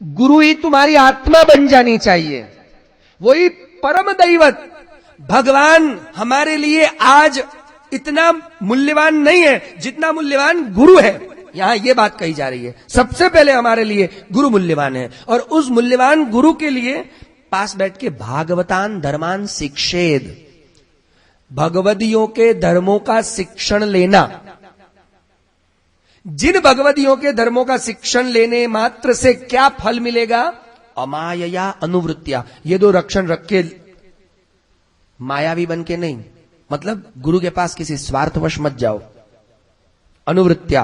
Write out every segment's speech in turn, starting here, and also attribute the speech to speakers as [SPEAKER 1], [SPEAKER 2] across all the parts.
[SPEAKER 1] गुरु ही तुम्हारी आत्मा बन जानी चाहिए, वही परम दैवत भगवान हमारे लिए आज इतना मूल्यवान नहीं है जितना मूल्यवान गुरु है। यहां यह बात कही जा रही है, सबसे पहले हमारे लिए गुरु मूल्यवान है, और उस मूल्यवान गुरु के लिए पास बैठ के भागवतान धर्मान शिक्षेद, भगवदियों के धर्मों का शिक्षण लेना। जिन भगवदियों के धर्मों का शिक्षण लेने मात्र से क्या फल मिलेगा? अमायया अनुवृत्तिया। ये दो रक्षण रख के मायावी बन के नहीं, मतलब गुरु के पास किसी स्वार्थवश मत जाओ। अनुवृत्तिया,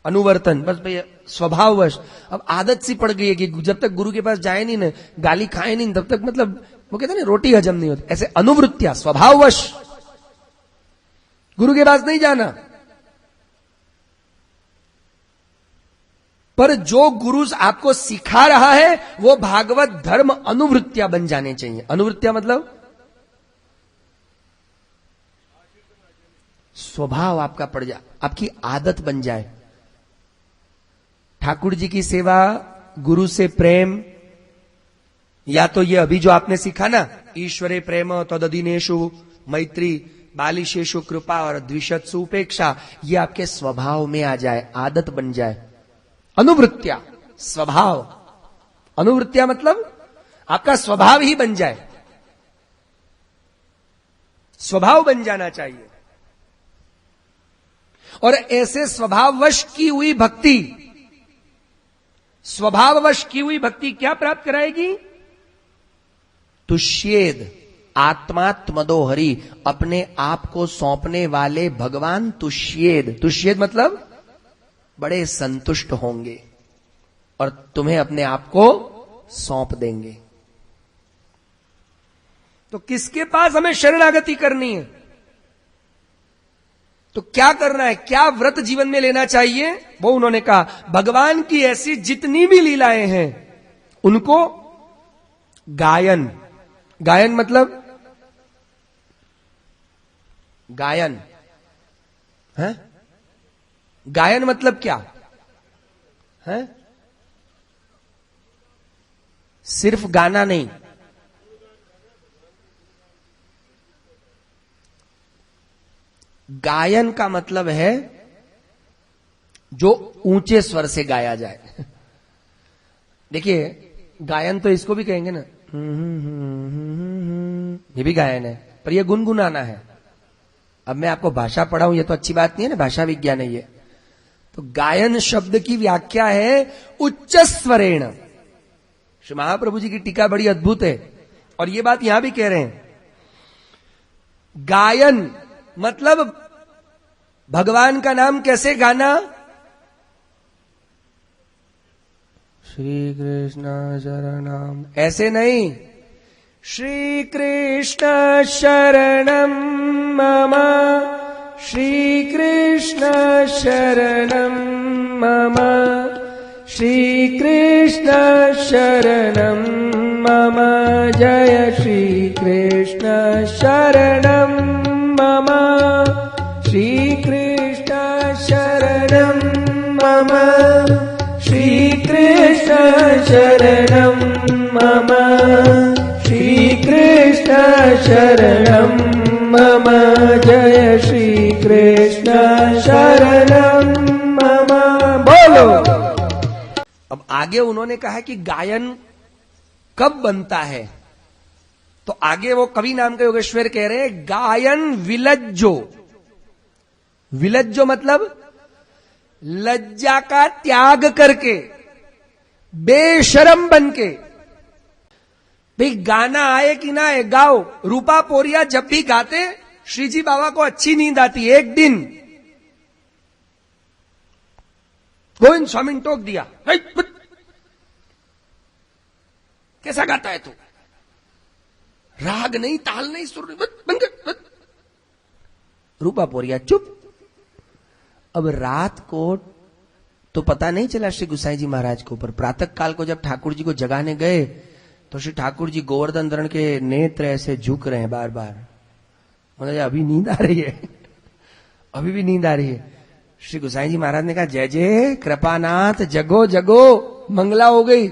[SPEAKER 1] अनुवर्तन, बस भैया स्वभाववश। अब आदत सी पड़ गई है कि जब तक गुरु के पास जाए नहीं ना, गाली खाए नहीं, तब तक मतलब वो कहते हैं ना रोटी हजम नहीं होती। ऐसे अनुवृत्तिया, स्वभाववश गुरु के पास नहीं जाना। पर जो गुरु आपको सिखा रहा है वो भागवत धर्म अनुवृत्तियां बन जाने चाहिए। अनुवृत्तियां मतलब स्वभाव आपका पड़ जाए, आपकी आदत बन जाए। ठाकुर जी की सेवा, गुरु से प्रेम, या तो ये अभी जो आपने सीखा ना, ईश्वरे प्रेम तददीनेशु मैत्री बालिशेषु कृपा और द्विषत्सु उपेक्षा, ये आपके स्वभाव में आ जाए, आदत बन जाए। अनुवृत्तियां, स्वभाव। अनुवृत्तियां मतलब आपका स्वभाव ही बन जाए, स्वभाव बन जाना चाहिए। और ऐसे स्वभाववश की हुई भक्ति, स्वभाववश की हुई भक्ति क्या प्राप्त कराएगी? तुष्येद आत्मात्मदो हरि, अपने आप को सौंपने वाले भगवान तुष्येद। तुष्येद मतलब बड़े संतुष्ट होंगे और तुम्हें अपने आप को सौंप देंगे। तो किसके पास हमें शरणागति करनी है? तो क्या करना है, क्या व्रत जीवन में लेना चाहिए? वो उन्होंने कहा, भगवान की ऐसी जितनी भी लीलाएं हैं उनको गायन, गायन मतलब गायन है, गायन मतलब क्या है? सिर्फ गाना नहीं, गायन का मतलब है जो ऊंचे स्वर से गाया जाए। देखिए गायन तो इसको भी कहेंगे ना, ये भी गायन है, पर ये गुनगुनाना है। अब मैं आपको भाषा पढ़ाऊं ये तो अच्छी बात नहीं है ना, भाषा विज्ञान है ये। तो गायन शब्द की व्याख्या है उच्च स्वरेण। श्री महाप्रभु जी की टीका बड़ी अद्भुत है और ये बात यहां भी कह रहे हैं। गायन मतलब भगवान का नाम कैसे गाना? श्री कृष्ण शरणम, ऐसे नहीं, श्री कृष्ण शरणम मम, श्री कृष्ण शरणम मम, श्री कृष्ण शरणम मम, जय श्री कृष्ण शरणम मम, श्री कृष्ण शरणम मम, श्री कृष्ण शरणम मम, श्री कृष्ण शरणम मम, जय श्री कृष्ण शरणम मम। बोलो। अब आगे उन्होंने कहा कि गायन कब बनता है, तो आगे वो कवि नाम के योगेश्वर कह रहे हैं गायन विलज्जो। विलज्जो मतलब लज्जा का त्याग करके, बेशरम बन के। भाई गाना आए कि ना आए, गाओ। रूपा पोरिया जब भी गाते श्रीजी बाबा को अच्छी नींद आती। एक दिन गोविंद स्वामी ने टोक दिया, कैसा गाता है तू, राग नहीं, ताल नहीं, सुर नहीं, बंद कर। रूपा पोरिया चुप। अब रात को तो पता नहीं चला श्री गुसाई जी महाराज को, पर प्रातः काल को जब ठाकुर जी को जगाने गए तो श्री ठाकुर जी गोवर्धन धरण के नेत्र ऐसे झुक रहे हैं बार बार। मतलब अभी नींद आ रही है, अभी भी नींद आ रही है। श्री गोसाई जी महाराज ने कहा, जय जय कृपानाथ, जगो जगो, मंगला हो गई।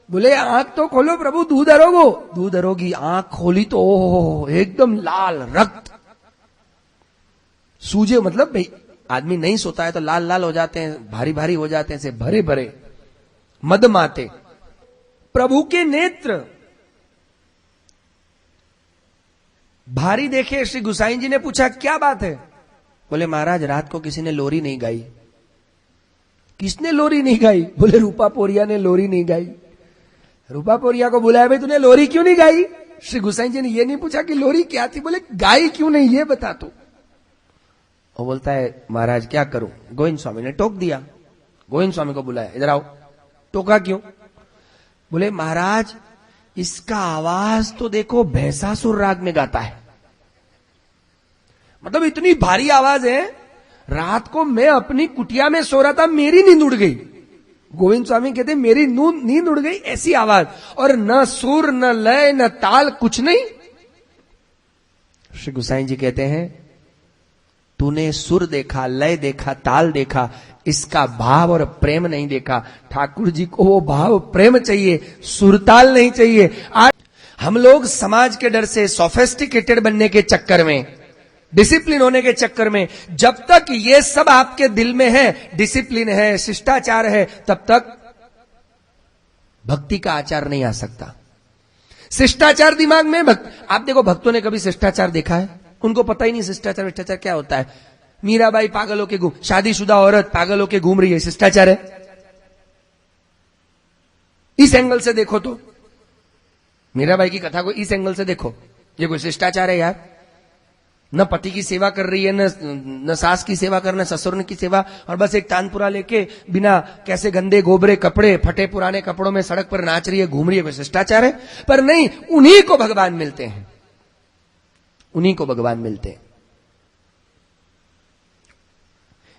[SPEAKER 1] बोले आंख तो खोलो प्रभु, दूध अरोगो। दूध अरोगी, आंख खोली तो ओह एकदम लाल रक्त सूजे, मतलब भाई आदमी नहीं सोता है तो लाल लाल हो जाते हैं, भारी भारी हो जाते हैं, से भरे भरे मदमाते प्रभु के नेत्र भारी देखे। श्री गोसाई जी ने पूछा क्या बात है? बोले महाराज रात को किसी ने लोरी नहीं गाई। किसने लोरी नहीं गाई? बोले रूपा पोरिया ने लोरी नहीं गाई। रूपा पोरिया को बुलाया, भाई तूने लोरी क्यों नहीं गाई? श्री गोसाई जी ने ये नहीं पूछा कि लोरी क्या थी, बोले गाई क्यों नहीं ये बता तू। वो बोलता है महाराज क्या करूं? गोविंद स्वामी ने टोक दिया। गोविंद स्वामी को बुलाया, इधर आओ। टोका क्यों? बोले महाराज इसका आवाज तो देखो भैंसासुर राग में गाता है, मतलब इतनी भारी आवाज है। रात को मैं अपनी कुटिया में सो रहा था, मेरी नींद उड़ गई। गोविंद स्वामी कहते मेरी नींद उड़ गई, ऐसी आवाज, और न सुर न लय न ताल, कुछ नहीं। श्री गोसाई जी कहते हैं तूने सुर देखा, लय देखा, ताल देखा, इसका भाव और प्रेम नहीं देखा। ठाकुर जी को वो भाव प्रेम चाहिए, सुरताल नहीं चाहिए। आज हम लोग समाज के डर से, सोफिस्टिकेटेड बनने के चक्कर में, डिसिप्लिन होने के चक्कर में, जब तक ये सब आपके दिल में है, डिसिप्लिन है, शिष्टाचार है, तब तक भक्ति का आचार नहीं आ सकता। शिष्टाचार दिमाग में आप देखो, भक्तों ने कभी शिष्टाचार देखा है? उनको पता ही नहीं शिष्टाचार विष्टाचार क्या होता है। मीराबाई पागल होके घूम, शादीशुदा औरत पागल होके घूम रही है, शिष्टाचार है? इस एंगल से देखो तो, मीराबाई की कथा को इस एंगल से देखो, ये कोई शिष्टाचार है यार? न पति की सेवा कर रही है, न सास की सेवा करना, ससुर की सेवा, और बस एक तानपुरा लेके बिना कैसे गंदे गोबरे कपड़े, फटे पुराने कपड़ों में सड़क पर नाच रही है, घूम रही है, कोई शिष्टाचार है? पर नहीं, उन्हीं को भगवान मिलते हैं, उन्हीं को भगवान मिलते हैं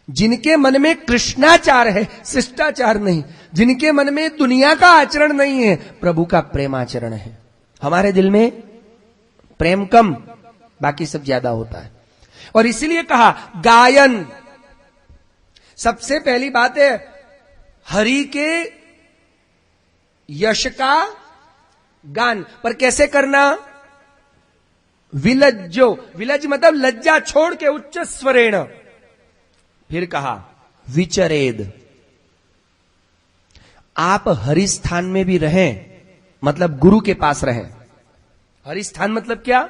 [SPEAKER 1] जिनके मन में कृष्णाचार है, शिष्टाचार नहीं। जिनके मन में दुनिया का आचरण नहीं है, प्रभु का प्रेमाचरण है। हमारे दिल में प्रेम कम, बाकी सब ज्यादा होता है। और इसीलिए कहा गायन, सबसे पहली बात है हरि के यश का गान। पर कैसे करना? विलज्जो, विलज मतलब लज्जा छोड़ के उच्च स्वरेण। फिर कहा विचरेद, आप हरिस्थान में भी रहें, मतलब गुरु के पास रहें। हरिस्थान मतलब क्या?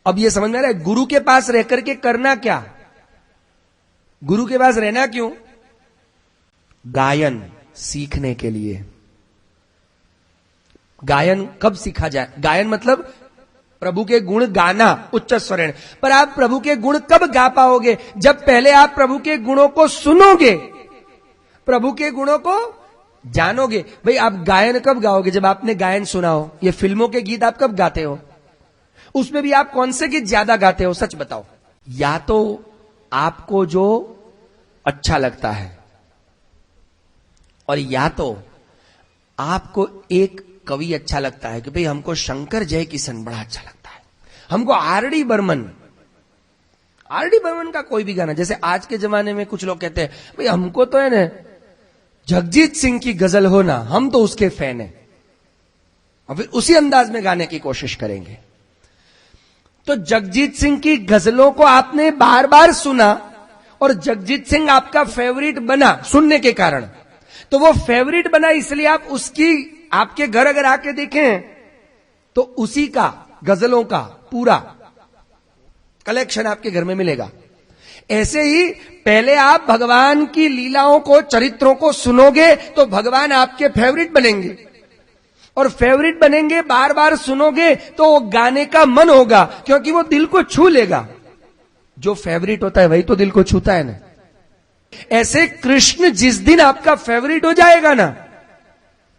[SPEAKER 1] अब ये समझ में आ रहा है, गुरु के पास रह करके करना क्या? गुरु के पास रहना क्यों? गायन सीखने के लिए। गायन कब सीखा जाए? गायन मतलब प्रभु के गुण गाना उच्च स्वरेण। पर आप प्रभु के गुण कब गा पाओगे? जब पहले आप प्रभु के गुणों को सुनोगे, प्रभु के गुणों को जानोगे। भाई आप गायन कब गाओगे? जब आपने गायन सुना हो। ये फिल्मों के गीत आप कब गाते हो? उसमें भी आप कौन से गीत ज्यादा गाते हो? सच बताओ। या तो आपको जो अच्छा लगता है, और या तो आपको एक कवि अच्छा लगता है कि भाई हमको शंकर जय किशन बड़ा अच्छा लगता है, हमको आरडी बर्मन का कोई भी गाना। जैसे आज के जमाने में कुछ लोग कहते हैं भाई हमको तो है ना जगजीत सिंह की गजल हो ना, हम तो उसके फैन हैं, और फिर उसी अंदाज में गाने की कोशिश करेंगे। तो जगजीत सिंह की गजलों को आपने बार बार सुना और जगजीत सिंह आपका फेवरेट बना सुनने के कारण, तो वो फेवरेट बना इसलिए आप उसकी, आपके घर अगर आके देखें तो उसी का गजलों का पूरा कलेक्शन आपके घर में मिलेगा। ऐसे ही पहले आप भगवान की लीलाओं को, चरित्रों को सुनोगे तो भगवान आपके फेवरेट बनेंगे, और फेवरेट बनेंगे, बार बार सुनोगे तो वो गाने का मन होगा, क्योंकि वो दिल को छू लेगा। जो फेवरेट होता है वही तो दिल को छूता है ना। ऐसे कृष्ण जिस दिन आपका फेवरेट हो जाएगा ना,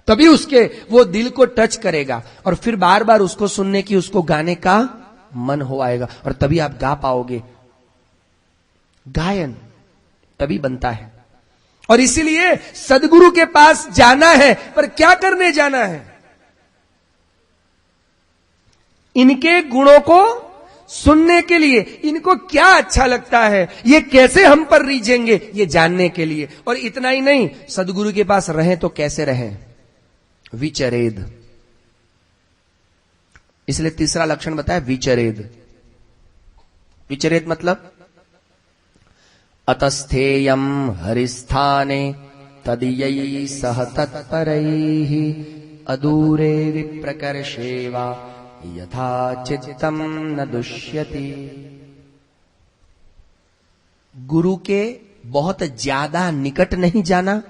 [SPEAKER 1] तभी उसके वो दिल को टच करेगा, और फिर बार बार उसको सुनने की, उसको गाने का मन हो आएगा, और तभी आप गा पाओगे। गायन तभी बनता है। और इसीलिए सदगुरु के पास जाना है, पर क्या करने जाना है? इनके गुणों को सुनने के लिए, इनको क्या अच्छा लगता है, ये कैसे हम पर रीझेंगे, ये जानने के लिए। और इतना ही नहीं, सदगुरु के पास रहें तो कैसे रहें, विचरेद। इसलिए तीसरा लक्षण बताया विचरेद। विचरेद मतलब अतस्थेयम हरिस्थाने तदीयै सह तत्परैः अदूरे विप्रकर्षेवा यथा चित्तम न दुष्यति। गुरु के बहुत ज्यादा निकट नहीं जाना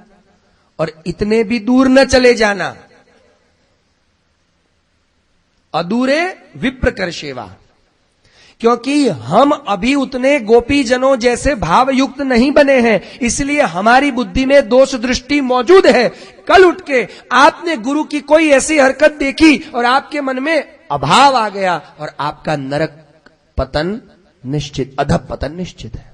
[SPEAKER 1] और इतने भी दूर न चले जाना। अदूरे विप्रकर्षेवा, क्योंकि हम अभी उतने गोपी जनों जैसे भाव युक्त नहीं बने हैं, इसलिए हमारी बुद्धि में दोष दृष्टि मौजूद है। कल उठ के आपने गुरु की कोई ऐसी हरकत देखी और आपके मन में अभाव आ गया और आपका नरक पतन निश्चित, अधः पतन निश्चित है।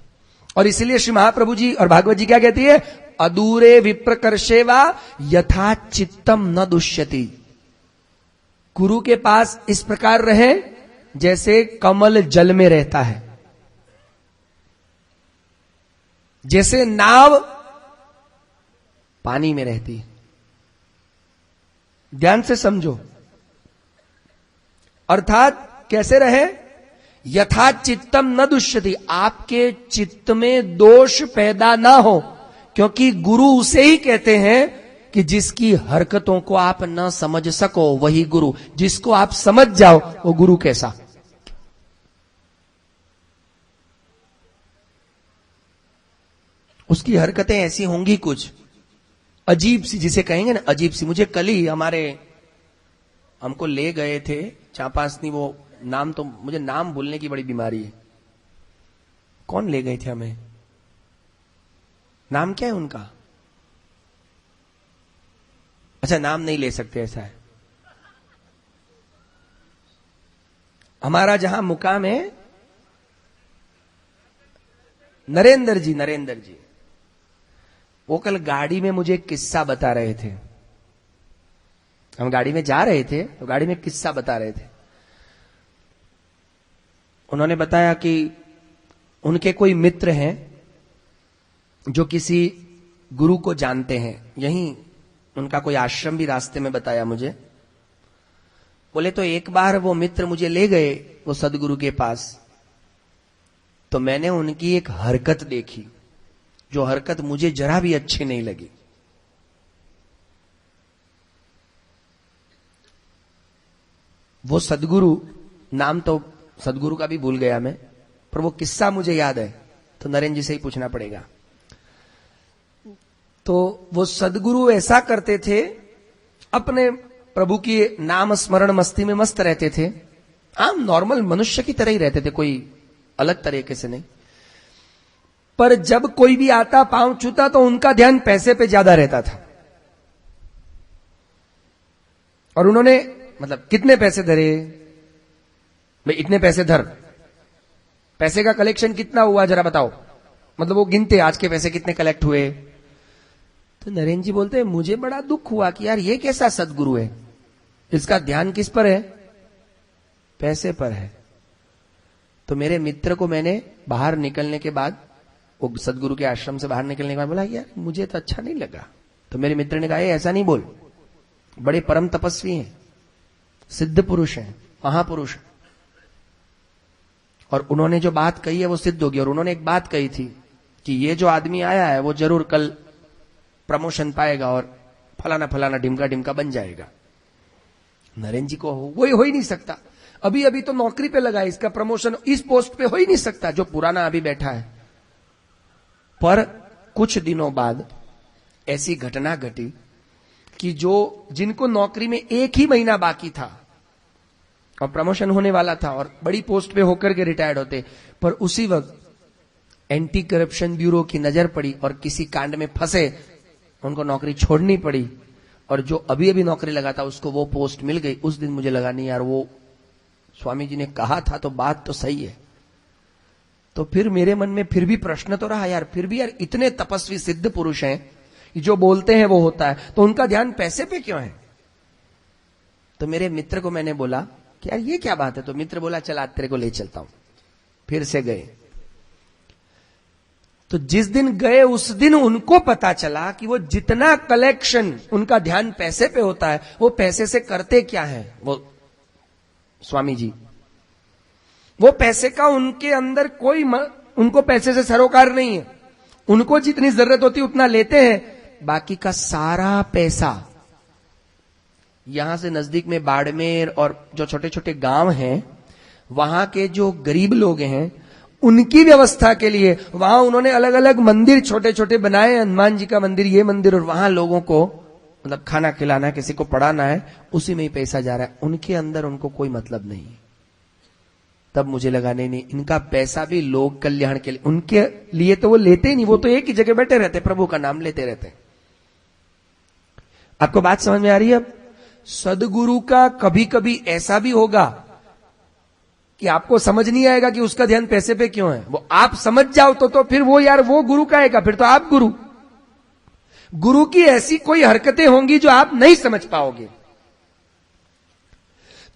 [SPEAKER 1] और इसलिए श्री महाप्रभु जी और भागवत जी क्या कहती है, अदूरे विप्रकर्षेवा यथा चित्तम न दुष्यति। गुरु के पास इस प्रकार रहे जैसे कमल जल में रहता है, जैसे नाव पानी में रहती है। ध्यान से समझो, अर्थात कैसे रहे, यथा चित्तम न दुष्यति, आपके चित्त में दोष पैदा ना हो, क्योंकि गुरु उसे ही कहते हैं कि जिसकी हरकतों को आप न समझ सको वही गुरु, जिसको आप समझ जाओ वो गुरु कैसा। उसकी हरकतें ऐसी होंगी कुछ अजीब सी, जिसे कहेंगे ना अजीब सी। मुझे कल ही हमको ले गए थे चांपासनी, वो नाम तो मुझे नाम भूलने की बड़ी बीमारी है। कौन ले गए थे हमें, नाम क्या है उनका, अच्छा नाम नहीं ले सकते, ऐसा है। हमारा जहां मुकाम है, नरेंद्र जी, वो कल गाड़ी में मुझे एक किस्सा बता रहे थे। हम गाड़ी में जा रहे थे तो गाड़ी में किस्सा बता रहे थे। उन्होंने बताया कि उनके कोई मित्र हैं जो किसी गुरु को जानते हैं, यहीं उनका कोई आश्रम भी रास्ते में बताया मुझे। बोले तो एक बार वो मित्र मुझे ले गए वो सदगुरु के पास, तो मैंने उनकी एक हरकत देखी, जो हरकत मुझे जरा भी अच्छी नहीं लगी। वो सदगुरु, नाम तो सदगुरु का भी भूल गया मैं, पर वो किस्सा मुझे याद है, तो नरेंद्र जी से ही पूछना पड़ेगा। तो वो सदगुरु ऐसा करते थे, अपने प्रभु की नाम स्मरण मस्ती में मस्त रहते थे, आम नॉर्मल मनुष्य की तरह ही रहते थे, कोई अलग तरीके से नहीं। पर जब कोई भी आता पांव छूता तो उनका ध्यान पैसे पे ज्यादा रहता था। और उन्होंने मतलब कितने पैसे धरे, भाई इतने पैसे धर, पैसे का कलेक्शन कितना हुआ जरा बताओ, मतलब वो गिनते आज के पैसे कितने कलेक्ट हुए। तो नरेंद्र जी बोलते हैं मुझे बड़ा दुख हुआ कि यार ये कैसा सदगुरु है, इसका ध्यान किस पर है, पैसे पर है। तो मेरे मित्र को मैंने बाहर निकलने के बाद, वो सदगुरु के आश्रम से बाहर निकलने के बाद बोला यार मुझे तो अच्छा नहीं लगा। तो मेरे मित्र ने कहा ऐसा नहीं बोल, बड़े परम तपस्वी हैं, सिद्ध पुरुष हैं, महापुरुष हैं, और उन्होंने जो बात कही है वो सिद्ध होगी। और उन्होंने एक बात कही थी कि ये जो आदमी आया है वो जरूर कल प्रमोशन पाएगा और फलाना फलाना ढिमका ढिमका बन जाएगा। नरेंद्र जी को वो हो ही नहीं सकता, अभी अभी तो नौकरी पे लगा है, इसका प्रमोशन इस पोस्ट पे हो ही नहीं सकता जो पुराना अभी बैठा है। पर कुछ दिनों बाद ऐसी घटना घटी कि जो जिनको नौकरी में एक ही महीना बाकी था और प्रमोशन होने वाला था और बड़ी पोस्ट पे होकर के रिटायर्ड होते, पर उसी वक्त एंटी करप्शन ब्यूरो की नजर पड़ी और किसी कांड में फंसे, उनको नौकरी छोड़नी पड़ी, और जो अभी अभी नौकरी लगा था उसको वो पोस्ट मिल गई। उस दिन मुझे लगा नहीं यार, वो स्वामी जी ने कहा था तो बात तो सही है। तो फिर मेरे मन में फिर भी प्रश्न तो रहा यार, फिर भी यार इतने तपस्वी सिद्ध पुरुष हैं, जो बोलते हैं वो होता है, तो उनका ध्यान पैसे पे क्यों है। तो मेरे मित्र को मैंने बोला कि यार ये क्या बात है। तो मित्र बोला चल आज तेरे को ले चलता हूं। फिर से गए। तो जिस दिन गए उस दिन उनको पता चला कि वो जितना कलेक्शन, उनका ध्यान पैसे पे होता है, वो पैसे से करते क्या है वो स्वामी जी। वो पैसे का उनके अंदर उनको पैसे से सरोकार नहीं है। उनको जितनी जरूरत होती है उतना लेते हैं, बाकी का सारा पैसा यहां से नजदीक में बाड़मेर और जो छोटे छोटे गांव हैं, वहां के जो गरीब लोग हैं उनकी व्यवस्था के लिए वहां उन्होंने अलग अलग मंदिर छोटे छोटे बनाए, हनुमान जी का मंदिर, ये मंदिर, और वहां लोगों को मतलब खाना खिलाना है, किसी को पढ़ाना है, उसी में ही पैसा जा रहा है। उनके अंदर उनको कोई मतलब नहीं। तब मुझे लगा नहीं, इनका पैसा भी लोक कल्याण के लिए, उनके लिए तो वो लेते ही नहीं, वो तो एक ही जगह बैठे रहते, प्रभु का नाम लेते रहते। आपको बात समझ में आ रही है? अब सदगुरु का कभी कभी ऐसा भी होगा कि आपको समझ नहीं आएगा कि उसका ध्यान पैसे पे क्यों है। वो आप समझ जाओ तो फिर वो यार वो गुरु का आएगा, फिर तो आप गुरु की ऐसी कोई हरकतें होंगी जो आप नहीं समझ पाओगे।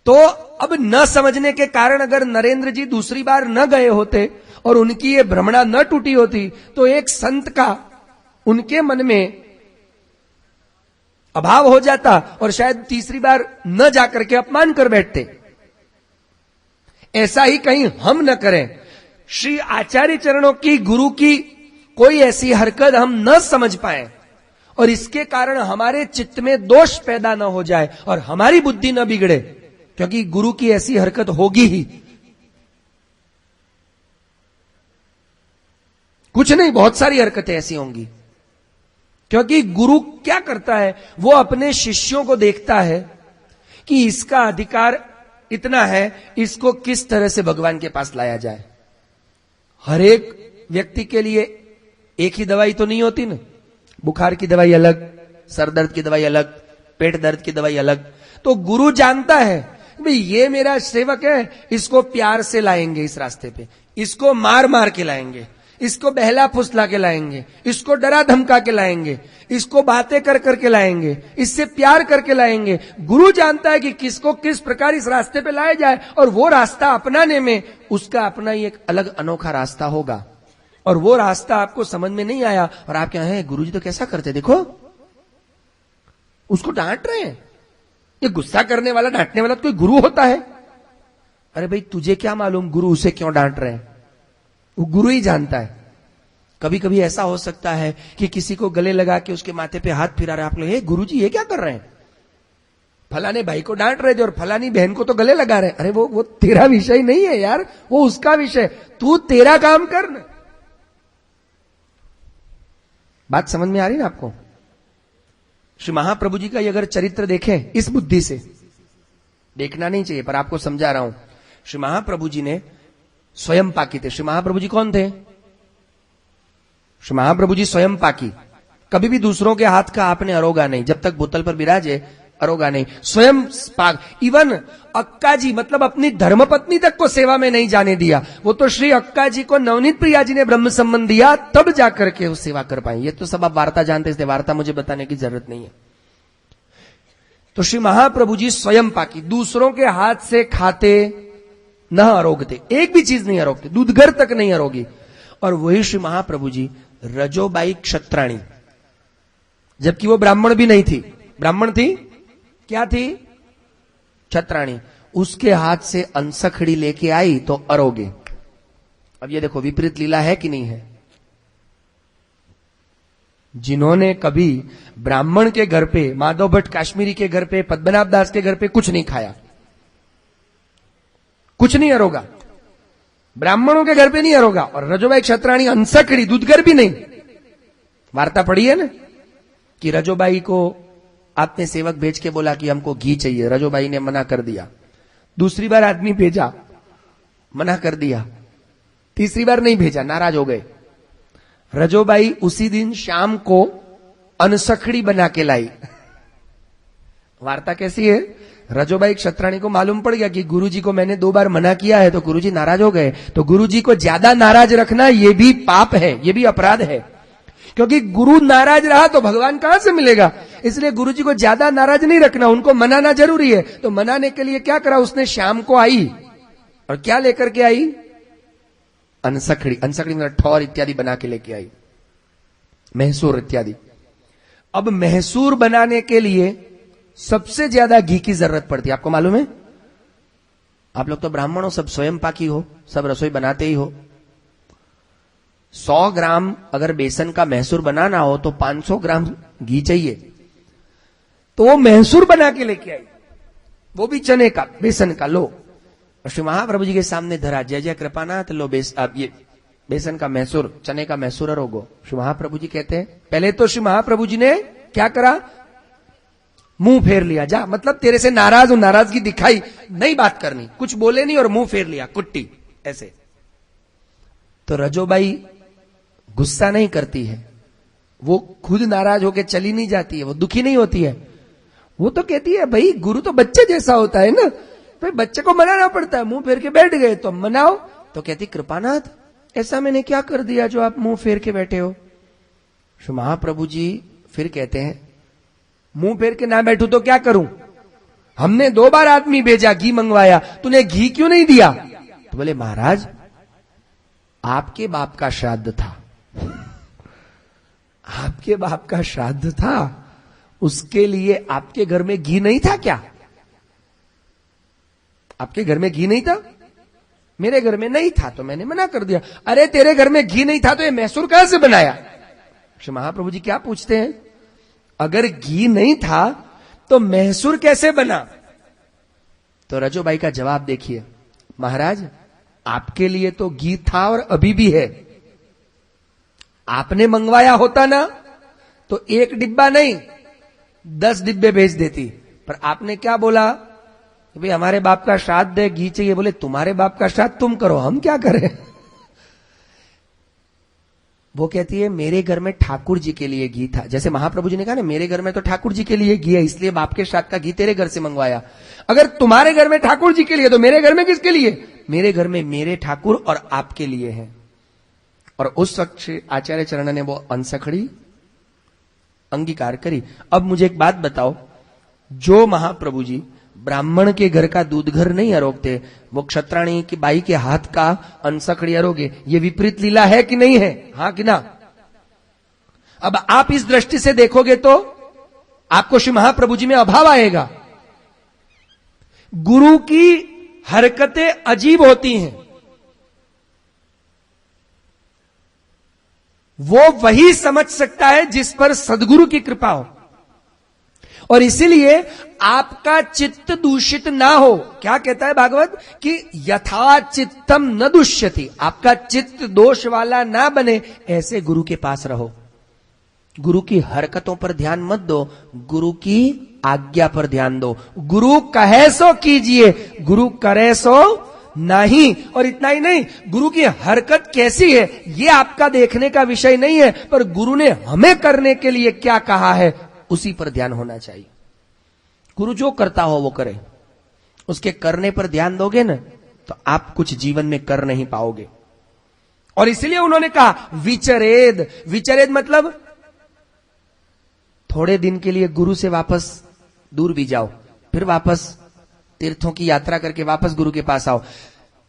[SPEAKER 1] तो अब न समझने के कारण अगर नरेंद्र जी दूसरी बार न गए होते और उनकी ये भ्रमणा न टूटी होती, तो एक संत का उनके मन में अभाव हो जाता और शायद तीसरी बार न जाकर के अपमान कर बैठते। ऐसा ही कहीं हम न करें। श्री आचार्य चरणों की, गुरु की कोई ऐसी हरकत हम न समझ पाए और इसके कारण हमारे चित्त में दोष पैदा न हो जाए और हमारी बुद्धि न बिगड़े, क्योंकि गुरु की ऐसी हरकत होगी ही। कुछ नहीं, बहुत सारी हरकतें ऐसी होंगी, क्योंकि गुरु क्या करता है, वो अपने शिष्यों को देखता है कि इसका अधिकार इतना है, इसको किस तरह से भगवान के पास लाया जाए। हर एक व्यक्ति के लिए एक ही दवाई तो नहीं होती ना। बुखार की दवाई अलग, सर दर्द की दवाई अलग, पेट दर्द की दवाई अलग। तो गुरु जानता है भाई ये मेरा सेवक है, इसको प्यार से लाएंगे इस रास्ते पे, इसको मार मार के लाएंगे, इसको बहला फुसला के लाएंगे, इसको डरा धमका के लाएंगे, इसको बातें कर करके लाएंगे, इससे प्यार करके लाएंगे। गुरु जानता है कि किसको किस प्रकार इस रास्ते पे लाया जाए और वो रास्ता अपनाने में उसका अपना ही एक अलग अनोखा रास्ता होगा। और वो रास्ता आपको समझ में नहीं आया और आप क्या है, गुरु जी तो कैसा करते, देखो उसको डांट रहे हैं। ये गुस्सा करने वाला, डांटने वाला तो कोई गुरु होता है? अरे भाई तुझे क्या मालूम गुरु उसे क्यों डांट रहे हैं, वो गुरु ही जानता है। कभी कभी ऐसा हो सकता है कि किसी को गले लगा के उसके माथे पे हाथ फिरा रहे, आप लोग, हे गुरु जी ये क्या कर रहे हैं, फलाने भाई को डांट रहे थे और फलानी बहन को तो गले लगा रहे। अरे वो तेरा विषय नहीं है यार, वो उसका विषय, तू तेरा काम कर ना। बात समझ में आ रही ना आपको? श्री महाप्रभु जी का ये अगर चरित्र देखें इस बुद्धि से, देखना नहीं चाहिए पर आपको समझा रहा हूं। श्री महाप्रभु जी ने स्वयं पाकी थे। श्री महाप्रभु जी कौन थे? श्री महाप्रभु जी स्वयं पाकी। कभी भी दूसरों के हाथ का आपने अरोगा नहीं, जब तक बोतल पर विराजे अरोगा नहीं, स्वयं पाक। इवन अक्का जी, मतलब अपनी धर्मपत्नी तक को सेवा में नहीं जाने दिया। वो तो श्री अक्का जी को नवनीत प्रिया जी ने ब्रह्म संबंध दिया, तब जाकर के वो सेवा कर पाए। ये तो सब आप वार्ता जानते थे, वार्ता मुझे बताने की जरूरत नहीं है। तो श्री महाप्रभु जी स्वयं पाकी, दूसरों के हाथ से खाते न अरोगते, एक भी चीज नहीं अरोगते, दूधगर तक नहीं अरोगी। और वही श्री महाप्रभु जी रजोबाई क्षत्राणी, जबकि वो ब्राह्मण भी नहीं थी, ब्राह्मण थी, क्या थी? क्षत्राणी। उसके हाथ से अंसखड़ी लेके आई तो अरोगे। अब ये देखो विपरीत लीला है कि नहीं है? जिन्होंने कभी ब्राह्मण के घर पे, माधव भट्ट काश्मीरी के घर पे, पद्मनाभ दास के घर पे कुछ नहीं खाया, कुछ नहीं अरोगा, ब्राह्मणों के घर पे नहीं अरोगा। और रजोबाई क्षत्राणी अंसखड़ी, दूधगर भी नहीं। वार्ता पढ़ी है ना कि रजोबाई को आपने सेवक भेज के बोला कि हमको घी चाहिए, रजोबाई ने मना कर दिया। दूसरी बार आदमी भेजा, मना कर दिया। तीसरी बार नहीं भेजा, नाराज हो गए। रजोबाई उसी दिन शाम को अनसखड़ी बना के लाई। वार्ता कैसी है? रजोबाई क्षत्राणी को मालूम पड़ गया कि गुरुजी को मैंने 2 बार मना किया है, तो गुरुजी नाराज हो गए। तो गुरुजी को ज्यादा नाराज रखना ये भी पाप है, ये भी अपराध है, क्योंकि गुरु नाराज रहा तो भगवान कहां से मिलेगा। इसलिए गुरुजी को ज्यादा नाराज नहीं रखना, उनको मनाना जरूरी है। तो मनाने के लिए क्या करा उसने, शाम को आई और क्या लेकर के आई, अनसखड़ी, अनसखड़ी मतलब ठौर इत्यादि बना के लेके आई, महसूर इत्यादि। अब महसूर बनाने के लिए सबसे ज्यादा घी की जरूरत पड़ती है, आपको मालूम है? आप लोग तो ब्राह्मण हो, सब स्वयं पाकी हो, सब रसोई बनाते ही हो। 100 ग्राम अगर बेसन का महसूर बनाना हो तो 500 ग्राम घी चाहिए। तो वो महसूर बना के लेके आई, वो भी चने का, बेसन का। लो श्री महाप्रभु जी के सामने धरा, जय जय कृपानाथ, लो ये बेसन का मैसूर, चने का मैसूर रोगो। श्री महाप्रभु जी कहते हैं, पहले तो श्री महाप्रभु जी ने क्या करा, मुंह फेर लिया, जा मतलब तेरे से नाराज हूं, नाराजगी दिखाई, नहीं बात करनी, कुछ बोले नहीं और मुंह फेर लिया, कुट्टी ऐसे। तो रजोबाई गुस्सा नहीं करती है, वो खुद नाराज होकर चली नहीं जाती है, वो दुखी नहीं होती है। वो तो कहती है भाई गुरु तो बच्चे जैसा होता है ना, भाई बच्चे को मनाना पड़ता है, मुंह फेर के बैठ गए तो मनाओ। तो कहती कृपानाथ ऐसा मैंने क्या कर दिया जो आप मुंह फेर के बैठे हो? श्री महाप्रभु जी फिर कहते हैं, मुंह फेर के ना बैठू तो क्या करूं, हमने 2 बार आदमी भेजा, घी मंगवाया, तूने घी क्यों नहीं दिया? तो बोले महाराज आपके बाप का श्राद्ध था, आपके बाप का श्राद्ध था, उसके लिए आपके घर में घी नहीं था क्या? आपके घर में घी नहीं था? मेरे घर में नहीं था तो मैंने मना कर दिया। अरे तेरे घर में घी नहीं था तो ये मैसूर कहां से बनाया? श्री महाप्रभु जी क्या पूछते हैं, अगर घी नहीं था तो मैसूर कैसे बना? तो रजोबाई का जवाब देखिए, महाराज आपके लिए तो घी था और अभी भी है, आपने मंगवाया होता ना तो 1 डिब्बा नहीं 10 डिब्बे भेज देती, पर आपने क्या बोला, भाई हमारे बाप का श्राद्ध है, घी चाहिए। बोले तुम्हारे बाप का श्राद्ध तुम करो, हम क्या करें? वो कहती है मेरे घर में ठाकुर जी के लिए घी था, जैसे महाप्रभु जी ने कहा ना मेरे घर में तो ठाकुर जी के लिए घी है, इसलिए बाप के श्राद्ध का घी तेरे घर से मंगवाया। अगर तुम्हारे घर में ठाकुर जी के लिए तो मेरे घर में किसके लिए? मेरे घर में मेरे ठाकुर और आपके लिए है। और उस वक्त आचार्य चरण ने वो अनसखड़ी अंगीकार करी। अब मुझे एक बात बताओ, जो महाप्रभु जी ब्राह्मण के घर का दूध घर नहीं अरोगते, वो क्षत्राणी की बाई के हाथ का अनसखड़ी अरोगे, ये विपरीत लीला है कि नहीं है? हाँ कि ना? अब आप इस दृष्टि से देखोगे तो आपको श्री महाप्रभु जी में अभाव आएगा। गुरु की हरकतें अजीब होती हैं, वो वही समझ सकता है जिस पर सदगुरु की कृपा हो, और इसीलिए आपका चित्त दूषित ना हो। क्या कहता है भागवत कि यथा चित्तम न दुष्यति, आपका चित्त दोष वाला ना बने, ऐसे गुरु के पास रहो। गुरु की हरकतों पर ध्यान मत दो, गुरु की आज्ञा पर ध्यान दो। गुरु कहे सो कीजिए, गुरु करे सो नहीं। और इतना ही नहीं, गुरु की हरकत कैसी है ये आपका देखने का विषय नहीं है, पर गुरु ने हमें करने के लिए क्या कहा है उसी पर ध्यान होना चाहिए। गुरु जो करता हो वो करे, उसके करने पर ध्यान दोगे ना तो आप कुछ जीवन में कर नहीं पाओगे। और इसलिए उन्होंने कहा विचरेद। विचरेद मतलब थोड़े दिन के लिए गुरु से वापस दूर भी जाओ, फिर वापस तीर्थों की यात्रा करके वापस गुरु के पास आओ।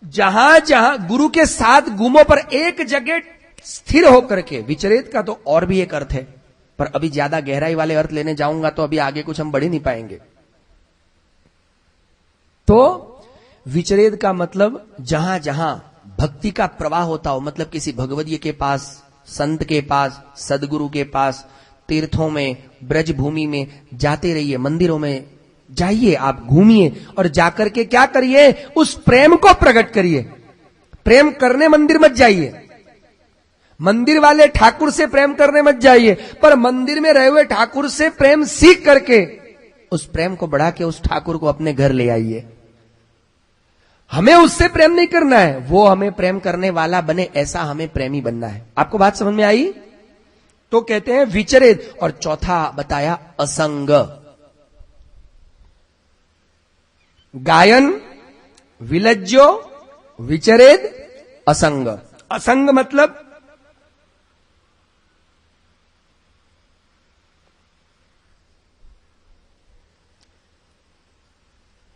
[SPEAKER 1] जहां जहां गुरु के साथ घूमो पर एक जगह स्थिर होकर के। विचरेद का तो और भी एक अर्थ है, पर अभी ज्यादा गहराई वाले अर्थ लेने जाऊंगा तो अभी आगे कुछ हम बढ़ ही नहीं पाएंगे। तो विचरेद का मतलब जहां जहां भक्ति का प्रवाह होता हो, मतलब किसी भगवदीय के पास, संत के पास, सदगुरु के पास, तीर्थों में, ब्रज भूमि में जाते रहिए, मंदिरों में जाइए, आप घूमिए और जाकर के क्या करिए, उस प्रेम को प्रकट करिए। प्रेम करने मंदिर मत जाइए, मंदिर वाले ठाकुर से प्रेम करने मत जाइए, पर मंदिर में रहे हुए ठाकुर से प्रेम सीख करके उस प्रेम को बढ़ा के उस ठाकुर को अपने घर ले आइए। हमें उससे प्रेम नहीं करना है, वो हमें प्रेम करने वाला बने, ऐसा हमें प्रेमी बनना है। आपको बात समझ में आई? तो कहते हैं विचरेद। और चौथा बताया असंग। गायन, विलज्जो, विचरेद, असंग। असंग मतलब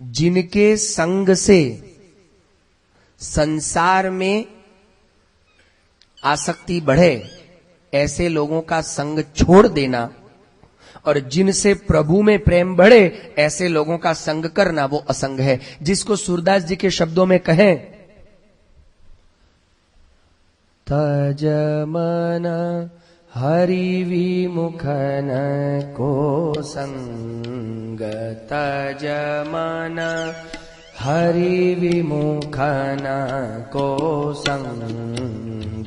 [SPEAKER 1] जिनके संग से संसार में आसक्ति बढ़े, ऐसे लोगों का संग छोड़ देना, और जिनसे प्रभु में प्रेम बढ़े, ऐसे लोगों का संग करना, वो असंग है। जिसको सूरदास जी के शब्दों में कहें, तज मन हरि विमुख न को संग, तज मन हरि विमुख न को संग,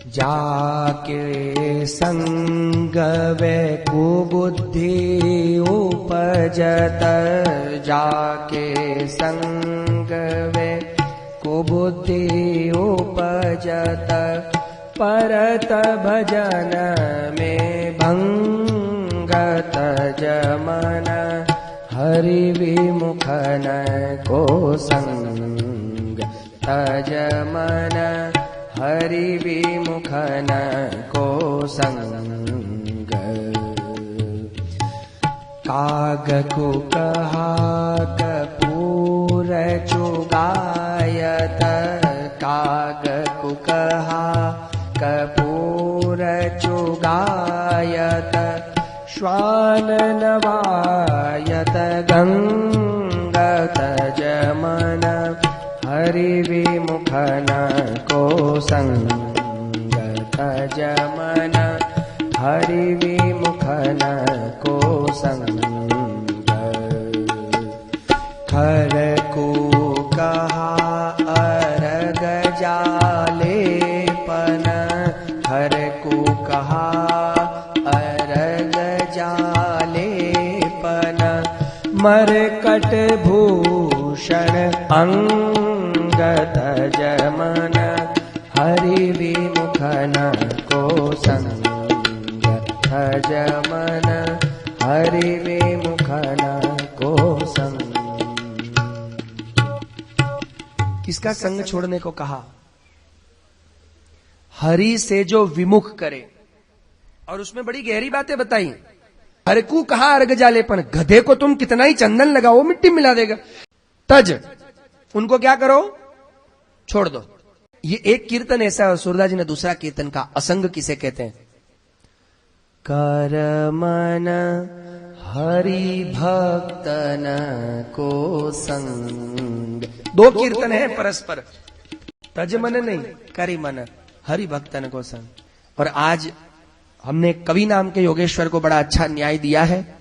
[SPEAKER 1] जाके संग वे कुबुद्धि उपजत, जाके संग वे कुबुद्धि उपजत, परत भजन में भंग, तज मन हरि विमुख न को संग, तज मन हरि विमुख न को संग। काग कुकहा कपूर चुगायत, काग कुकहा कपूर चुगायत, श्वान नवायत गंग, तज मन हरि विमुख न को संग, तज मन हरि विमुख न को संग। खर को कहा अरग जालेपन, खर को कहा अरग जालेपन, मरकट भूषण अंग, तज मन हरि विमुख न को संग, तज मन हरि विमुख न को संग। किसका संग छोड़ने को कहा? हरि से जो विमुख करे, और उसमें बड़ी गहरी बातें बताई। हर को कहा अर्घ जालेपन, गधे को तुम कितना ही चंदन लगाओ वो मिट्टी मिला देगा। तज, उनको क्या करो? छोड़ दो। ये एक कीर्तन ऐसा है, और सूरदास जी ने दूसरा कीर्तन का असंग किसे कहते हैं? कर मन हरि भक्तन को संग। दो कीर्तन है परस्पर, तज मन नहीं, करि मन हरि भक्तन को संग। और आज हमने कवि नाम के योगेश्वर को बड़ा अच्छा न्याय दिया है।